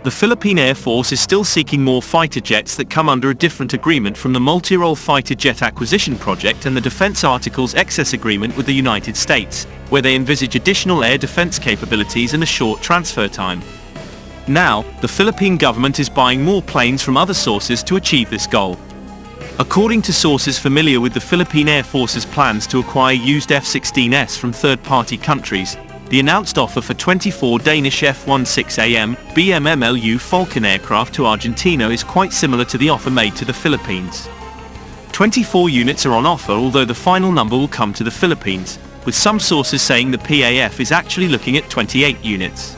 The Philippine Air Force is still seeking more fighter jets that come under a different agreement from the multi-role fighter jet acquisition project and the Defense Articles Excess Agreement with the United States, where they envisage additional air defense capabilities and a short transfer time. Now, the Philippine government is buying more planes from other sources to achieve this goal. According to sources familiar with the Philippine Air Force's plans to acquire used F-16s from third-party countries, the announced offer for 24 Danish F-16 BMMLU Falcon aircraft to Argentina is quite similar to the offer made to the Philippines. 24 units are on offer, although the final number will come to the Philippines, with some sources saying the PAF is actually looking at 28 units.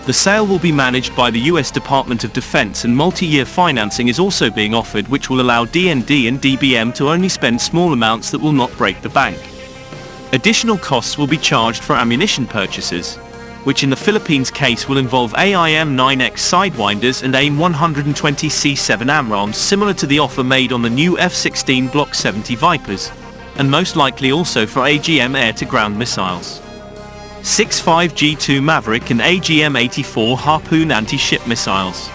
The sale will be managed by the US Department of Defense, and multi-year financing is also being offered, which will allow DND and DBM to only spend small amounts that will not break the bank. Additional costs will be charged for ammunition purchases, which in the Philippines case will involve AIM-9X Sidewinders and AIM-120C7 AMRAAMs similar to the offer made on the new F-16 Block 70 Vipers, and most likely also for AGM air-to-ground missiles, 65G2 Maverick and AGM-84 Harpoon anti-ship missiles.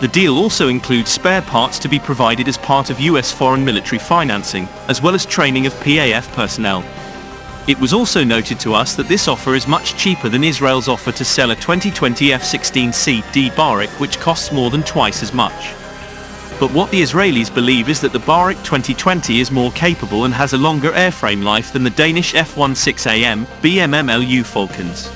The deal also includes spare parts to be provided as part of US foreign military financing, as well as training of PAF personnel. It was also noted to us that this offer is much cheaper than Israel's offer to sell a 2020 F-16C/D Barak, which costs more than twice as much. But what the Israelis believe is that the Barak 2020 is more capable and has a longer airframe life than the Danish F-16 BMMLU Falcons.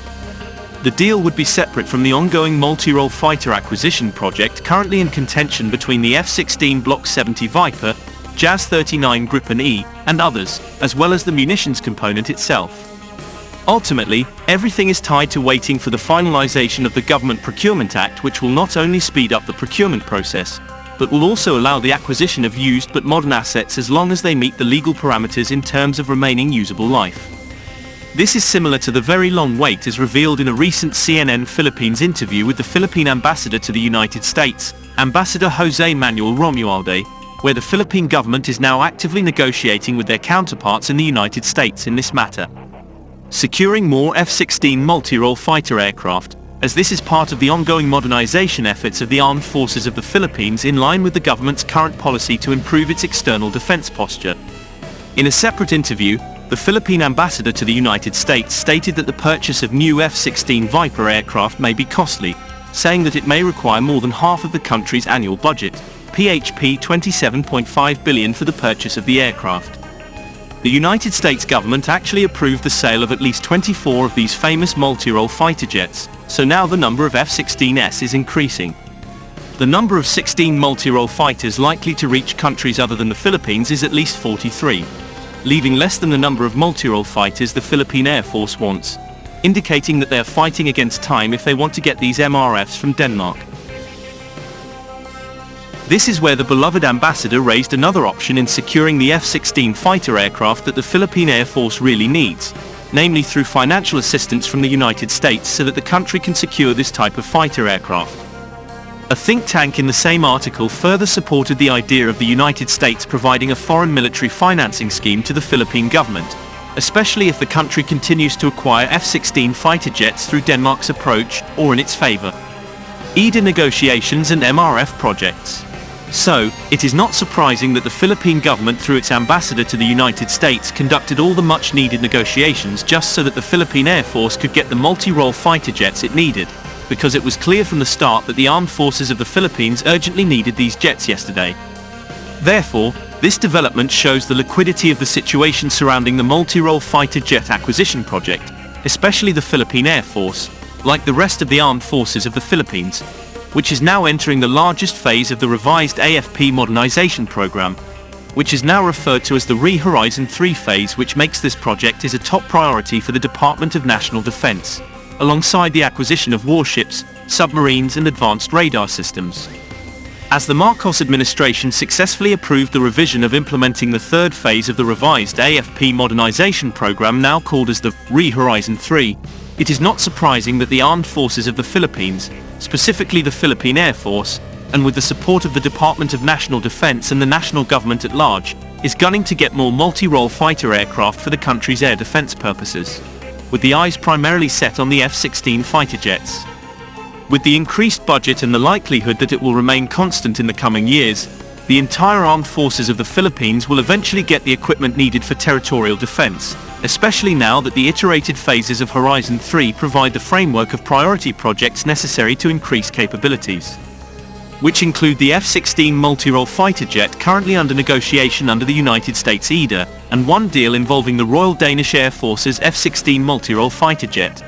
The deal would be separate from the ongoing multi-role fighter acquisition project currently in contention between the F-16 Block 70 Viper, JAS 39 Gripen E, and others, as well as the munitions component itself. Ultimately, everything is tied to waiting for the finalization of the Government Procurement Act, which will not only speed up the procurement process, but will also allow the acquisition of used but modern assets as long as they meet the legal parameters in terms of remaining usable life. This is similar to the very long wait as revealed in a recent CNN Philippines interview with the Philippine ambassador to the United States, Ambassador Jose Manuel Romualde, where the Philippine government is now actively negotiating with their counterparts in the United States in this matter, securing more F-16 multi-role fighter aircraft, as this is part of the ongoing modernization efforts of the armed forces of the Philippines in line with the government's current policy to improve its external defense posture. In a separate interview, the Philippine ambassador to the United States stated that the purchase of new F-16 Viper aircraft may be costly, saying that it may require more than half of the country's annual budget, PHP 27.5 billion, for the purchase of the aircraft. The United States government actually approved the sale of at least 24 of these famous multi-role fighter jets, so now the number of F-16s is increasing. The number of 16 multi-role fighters likely to reach countries other than the Philippines is at least 43, leaving less than the number of multi-role fighters the Philippine Air Force wants, indicating that they are fighting against time if they want to get these MRFs from Denmark. This is where the beloved ambassador raised another option in securing the F-16 fighter aircraft that the Philippine Air Force really needs, namely through financial assistance from the United States so that the country can secure this type of fighter aircraft. A think tank in the same article further supported the idea of the United States providing a foreign military financing scheme to the Philippine government, especially if the country continues to acquire F-16 fighter jets through Denmark's approach or in its favor. EDA negotiations and MRF projects. So, it is not surprising that the Philippine government through its ambassador to the United States conducted all the much-needed negotiations just so that the Philippine Air Force could get the multi-role fighter jets it needed, because it was clear from the start that the armed forces of the Philippines urgently needed these jets yesterday. Therefore, this development shows the liquidity of the situation surrounding the multi-role fighter jet acquisition project, especially the Philippine Air Force, like the rest of the armed forces of the Philippines, which is now entering the largest phase of the revised AFP modernization program, which is now referred to as the Re-Horizon 3 phase, which makes this project is a top priority for the Department of National Defense, alongside the acquisition of warships, submarines and advanced radar systems. As the Marcos administration successfully approved the revision of implementing the third phase of the revised AFP modernization program, now called as the Re-Horizon 3, It is not surprising that the armed forces of the Philippines, specifically the Philippine Air Force, and with the support of the Department of National Defense and the national government at large, is gunning to get more multi-role fighter aircraft for the country's air defense purposes, with the eyes primarily set on the F-16 fighter jets. With the increased budget and the likelihood that it will remain constant in the coming years, the entire armed forces of the Philippines will eventually get the equipment needed for territorial defense, especially now that the iterated phases of Horizon 3 provide the framework of priority projects necessary to increase capabilities, which include the F-16 multi-role fighter jet currently under negotiation under the United States EDA, and one deal involving the Royal Danish Air Force's F-16 multi-role fighter jet.